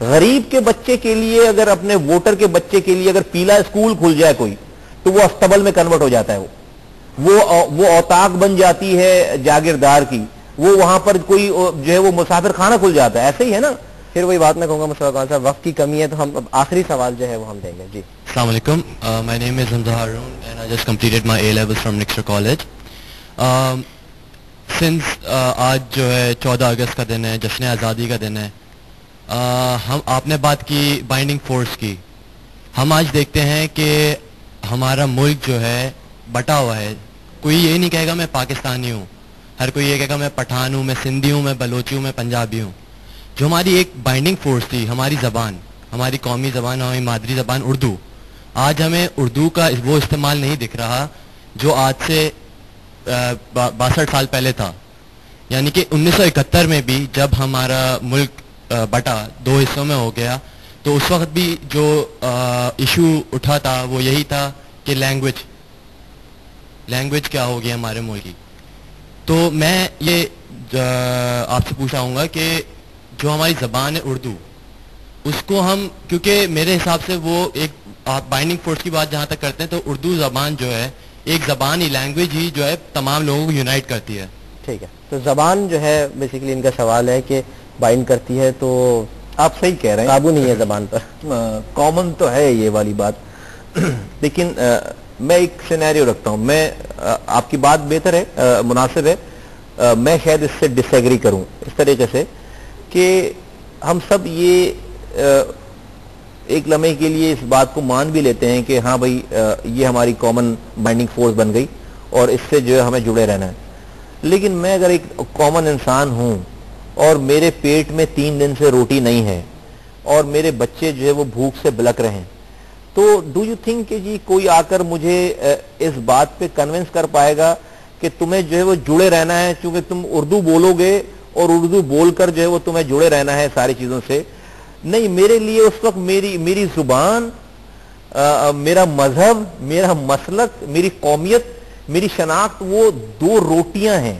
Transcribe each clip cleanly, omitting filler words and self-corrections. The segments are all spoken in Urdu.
غریب کے بچے کے لیے, اگر اپنے ووٹر کے بچے کے لیے اگر پیلا اسکول کھل جائے کوئی, تو وہ استبل میں کنورٹ ہو جاتا ہے, وہ اوتاق بن جاتی ہے جاگیردار کی, وہ وہاں پر کوئی جو ہے وہ مسافر خانہ کھل جاتا ہے. ایسے ہی ہے نا. پھر وہی بات میں کہوں گا مصطفیٰ خان صاحب, وقت کی کمی ہے تو ہم آخری سوال جو ہے وہ ہم دیں گے. جی السلام علیکم, my name is Hamza Harun and I just completed my A levels from Nixter College. Since آج جو ہے 14 اگست کا دن ہے, جشن آزادی کا دن ہے, آپ نے بات کی بائنڈنگ فورس کی. ہم آج دیکھتے ہیں کہ ہمارا ملک جو ہے بٹا ہوا ہے. کوئی یہ نہیں کہے گا میں پاکستانی ہوں, ہر کوئی یہ کہے گا میں پٹھان ہوں, میں سندھی ہوں, میں بلوچی ہوں, میں پنجابی ہوں. جو ہماری ایک بائنڈنگ فورس تھی, ہماری زبان, ہماری قومی زبان, ہماری مادری زبان اردو, آج ہمیں اردو کا وہ استعمال نہیں دکھ رہا جو آج سے 62 سال پہلے تھا. یعنی کہ 1971 میں بھی جب ہمارا ملک بٹا, 2 حصوں میں ہو گیا, تو اس وقت بھی جو ایشو اٹھا تھا وہ یہی تھا کہ لینگویج کیا ہوگی ہمارے ملک کی. تو میں یہ آپ سے پوچھاؤں گا کہ جو ہماری زبان ہے اردو, اس کو ہم, کیونکہ میرے حساب سے وہ ایک, آپ بائنڈنگ فورس کی بات جہاں تک کرتے ہیں تو اردو زبان جو ہے ایک زبان ہی, لینگویج ہی جو ہے تمام لوگوں کو یونائٹ کرتی ہے. ٹھیک ہے, تو زبان جو ہے بیسیکلی ان کا سوال ہے کہ بائنڈ کرتی ہے, تو آپ صحیح کہہ رہے ہیں, قابو نہیں ہے زبان پر. کامن تو ہے یہ والی بات, لیکن میں ایک سینیریو رکھتا ہوں. میں, آپ کی بات بہتر ہے, مناسب ہے, میں شاید اس سے ڈس ایگری کروں اس طریقے سے کہ ہم سب یہ ایک لمحے کے لیے اس بات کو مان بھی لیتے ہیں کہ ہاں بھائی یہ ہماری کامن بائنڈنگ فورس بن گئی اور اس سے جو ہے ہمیں جڑے رہنا ہے. لیکن میں اگر ایک کامن انسان ہوں اور میرے پیٹ میں 3 دن سے روٹی نہیں ہے اور میرے بچے جو ہے وہ بھوک سے بلک رہے ہیں, تو ڈو یو تھنک کہ جی کوئی آ کر مجھے اس بات پہ کنونس کر پائے گا کہ تمہیں جو ہے وہ جڑے رہنا ہے چونکہ تم اردو بولو گے اور اردو بول کر جو ہے وہ تمہیں جڑے رہنا ہے ساری چیزوں سے؟ نہیں, میرے لیے اس وقت میری زبان, میرا مذہب, میرا مسلک, میری قومیت, میری شناخت وہ 2 روٹیاں ہیں.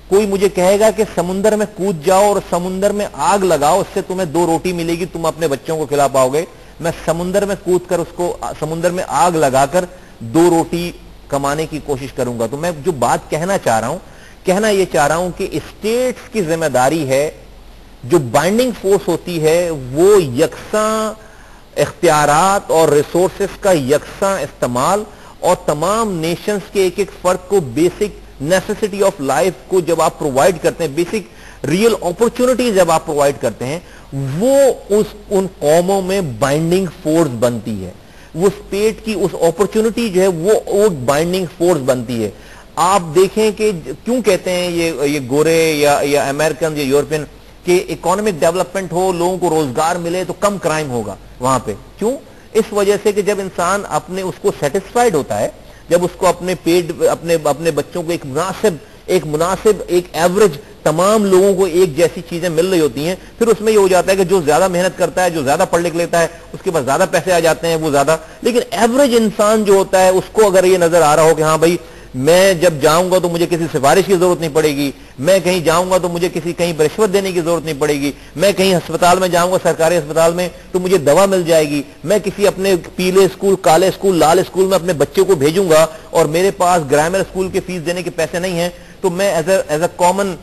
کوئی مجھے کہے گا کہ سمندر میں کود جاؤ اور سمندر میں آگ لگاؤ, اس سے تمہیں 2 روٹی ملے گی, تم اپنے بچوں کو کھلا پاؤ گے. میں سمندر میں کود کر اس کو, سمندر میں آگ لگا کر 2 روٹی کمانے کی کوشش کروں گا. تو میں جو بات کہنا یہ چاہ رہا ہوں کہ اسٹیٹس کی ذمہ داری ہے, جو بائنڈنگ فورس ہوتی ہے وہ یکساں اختیارات اور ریسورسز کا یکساں استعمال, اور تمام نیشنز کے ایک فرد کو بیسک نیسیسٹی آف لائف کو جب آپ پرووائڈ کرتے ہیں, بیسک ریئل اپرچونٹی جب آپ پرووائڈ کرتے ہیں, وہ ان قوموں میں بائنڈنگ فورس بنتی ہے. وہ اسٹیٹ کی اس اپرچونٹی جو ہے وہ بائنڈنگ فورس بنتی ہے. آپ دیکھیں کہ کیوں کہتے ہیں یہ گورے یا امریکن یا یورپین کہ اکانومک ڈیولپمنٹ ہو, لوگوں کو روزگار ملے تو کم کرائم ہوگا وہاں پہ. کیوں؟ اس وجہ سے کہ جب انسان اپنے اس کو سیٹسفائیڈ ہوتا ہے, جب اس کو اپنے پیٹ, اپنے بچوں کو ایک مناسب ایک ایوریج تمام لوگوں کو ایک جیسی چیزیں مل رہی ہوتی ہیں, پھر اس میں یہ ہو جاتا ہے کہ جو زیادہ محنت کرتا ہے, جو زیادہ پڑھ لکھ لیتا ہے, اس کے پاس زیادہ پیسے آ جاتے ہیں, وہ زیادہ. لیکن ایوریج انسان جو ہوتا ہے اس کو اگر یہ نظر آ رہا ہو کہ ہاں بھائی میں جب جاؤں گا تو مجھے کسی سفارش کی ضرورت نہیں پڑے گی, میں کہیں جاؤں گا تو مجھے کہیں رشوت دینے کی ضرورت نہیں پڑے گی, میں کہیں ہسپتال میں جاؤں گا سرکاری ہسپتال میں تو مجھے دوا مل جائے گی, میں کسی اپنے پیلے اسکول, کالے اسکول, لال اسکول میں اپنے بچے کو بھیجوں گا اور میرے پاس گرامر اسکول کے فیس دینے کے پیسے نہیں ہیں, تو میں ایز اے کامن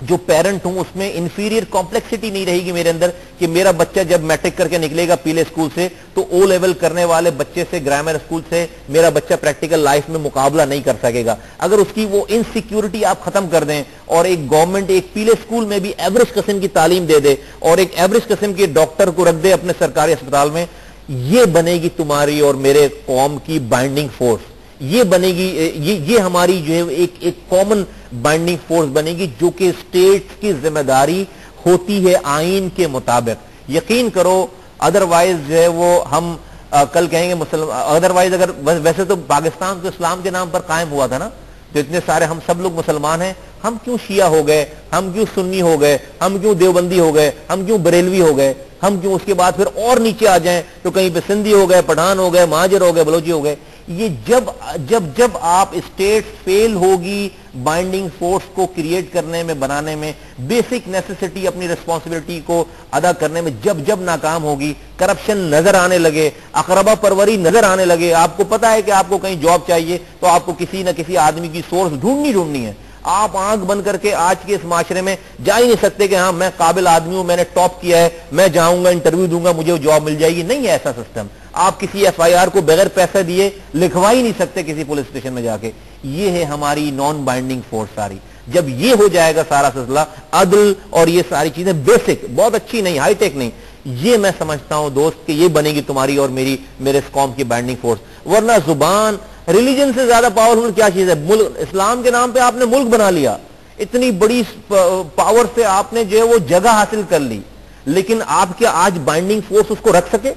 جو پیرنٹ ہوں اس میں انفیریئر کمپلیکسٹی نہیں رہے گی میرے اندر کہ میرا بچہ جب میٹرک کر کے نکلے گا پیلے اسکول سے تو او لیول کرنے والے بچے سے, گرامر اسکول سے میرا بچہ پریکٹیکل لائف میں مقابلہ نہیں کر سکے گا. اگر اس کی وہ انسیکیورٹی آپ ختم کر دیں اور ایک گورنمنٹ ایک پیلے اسکول میں بھی ایوریج قسم کی تعلیم دے دے اور ایک ایوریج قسم کے ڈاکٹر کو رکھ دے اپنے سرکاری اسپتال میں, یہ بنے گی تمہاری اور میرے قوم کی بائنڈنگ فورس. یہ بنے گی, یہ ہماری جو ہے ایک کامن بائنڈنگ فورس بنے گی جو کہ اسٹیٹ کی ذمہ داری ہوتی ہے آئین کے مطابق. یقین کرو ادروائز جو ہے وہ ہم کل کہیں گے ادروائز اگر ویسے تو پاکستان تو اسلام کے نام پر قائم ہوا تھا نا, تو اتنے سارے ہم سب لوگ مسلمان ہیں, ہم کیوں شیعہ ہو گئے, ہم کیوں سنی ہو گئے, ہم کیوں دیوبندی ہو گئے, ہم کیوں بریلوی ہو گئے, ہم کیوں اس کے بعد پھر اور نیچے آ جائیں تو کہیں پہ سندھی ہو گئے, پٹھان ہو گئے, مہاجر ہو گئے, بلوچی ہو گئے. یہ جب آپ اسٹیٹ فیل ہوگی بائنڈنگ فورس کو کریٹ کرنے میں، بنانے میں، بیسک نیسیسٹی اپنی ریسپانسبلٹی کو ادا کرنے میں جب ناکام ہوگی، کرپشن نظر آنے لگے، اقربا پروری نظر آنے لگے، آپ کو پتا ہے کہ آپ کو کہیں جاب چاہیے تو آپ کو کسی نہ کسی آدمی کی سورس ڈھونڈنی ہے. آپ آنکھ بند کر کے آج کے اس معاشرے میں جا ہی نہیں سکتے کہ ہاں میں قابل آدمی ہوں، میں نے ٹاپ کیا ہے، میں جاؤں گا انٹرویو دوں گا مجھے وہ جاب مل جائے گی. نہیں ہے ایسا سسٹم. آپ کسی ایف آئی آر کو بغیر پیسے دیے لکھوا ہی نہیں سکتے کسی پولیس اسٹیشن میں جا کے. یہ ہے ہماری نان بائنڈنگ فورس ساری. جب یہ ہو جائے گا سارا سلسلہ، عدل اور یہ ساری چیزیں بیسک، بہت اچھی نہیں، ہائی ٹیک نہیں، یہ میں سمجھتا ہوں دوست کہ یہ بنے گی تمہاری اور میرے اس قوم کی بائنڈنگ فورس. ورنہ زبان، ریلیجن سے زیادہ پاورفل کیا چیز ہے؟ ملک، اسلام کے نام پہ آپ نے ملک بنا لیا، اتنی بڑی پاور سے آپ نے جو ہے وہ جگہ حاصل کر لی، لیکن آپ کیا آج بائنڈنگ فورس اس کو رکھ سکے؟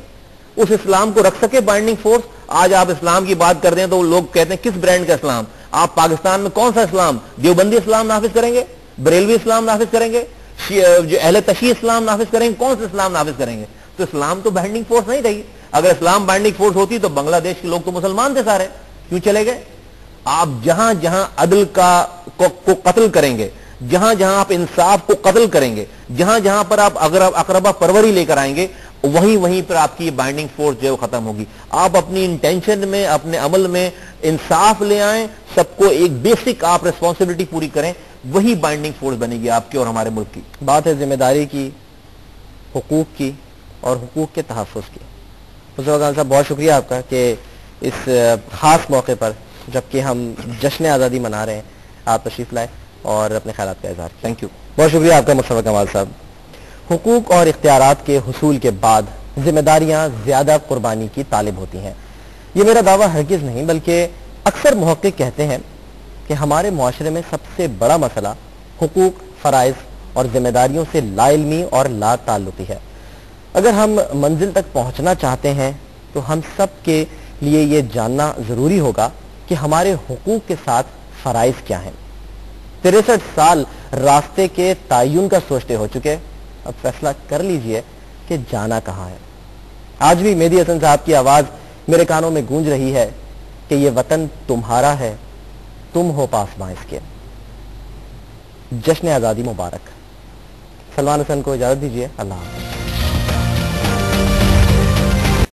اس اسلام کو رکھ سکے بائنڈنگ فورس؟ آج آپ اسلام کی بات کرتے ہیں تو لوگ کہتے ہیں کس برانڈ کا اسلام؟ آپ پاکستان میں کون سا اسلام؟ دیوبندی اسلام نافذ کریں گے؟ بریلوی اسلام نافذ کریں گے؟ جو اہل تشیع اسلام نافذ کریں گے؟ کون سا اسلام نافذ کریں گے؟ تو اسلام تو بائنڈنگ فورس نہیں رہی. اگر اسلام بائنڈنگ فورس ہوتی تو بنگلہ دیش کے لوگ تو مسلمان تھے سارے، کیوں چلے گئے؟ آپ جہاں جہاں عدل کو قتل کریں گے، جہاں جہاں آپ انصاف کو قتل کریں گے، جہاں جہاں پر آپ اقربا پروری لے کر آئیں گے، وہیں پر آپ کی یہ بائنڈنگ فورس جو ہے وہ ختم ہوگی. آپ اپنی انٹینشن میں، اپنے عمل میں انصاف لے آئیں، سب کو ایک بیسک آپ ریسپانسبلٹی پوری کریں، وہی بائنڈنگ فورس بنے گی آپ کی اور ہمارے ملک کی. بات ہے ذمہ داری کی، حقوق کی اور حقوق کے تحفظ کی. مصطفیٰ خان صاحب بہت شکریہ آپ کا کہ اس خاص موقع پر جبکہ ہم جشن آزادی منا رہے ہیں آپ تشریف لائے اور اپنے خیالات کا اظہار. Thank you. بہت شکریہ آپ کا مصطفیٰ کمال صاحب. حقوق اور اختیارات کے حصول کے بعد ذمہ داریاں زیادہ قربانی کی طالب ہوتی ہیں. یہ میرا دعویٰ ہرگز نہیں بلکہ اکثر محقق کہتے ہیں کہ ہمارے معاشرے میں سب سے بڑا مسئلہ حقوق، فرائض اور ذمہ داریوں سے لا علمی اور لا تعلقی ہے. اگر ہم منزل تک پہنچنا چاہتے ہیں تو ہم سب کے لیے یہ جاننا ضروری ہوگا کہ ہمارے حقوق کے ساتھ فرائض کیا ہیں. 63 سال راستے کے تعین کا سوچتے ہو چکے، اب فیصلہ کر لیجئے کہ جانا کہاں ہے. آج بھی مہدی حسن صاحب کی آواز میرے کانوں میں گونج رہی ہے کہ یہ وطن تمہارا ہے، تم ہو پاسباں اس کے. جشن آزادی مبارک. سلمان حسن کو اجازت دیجئے. اللہ حافظ.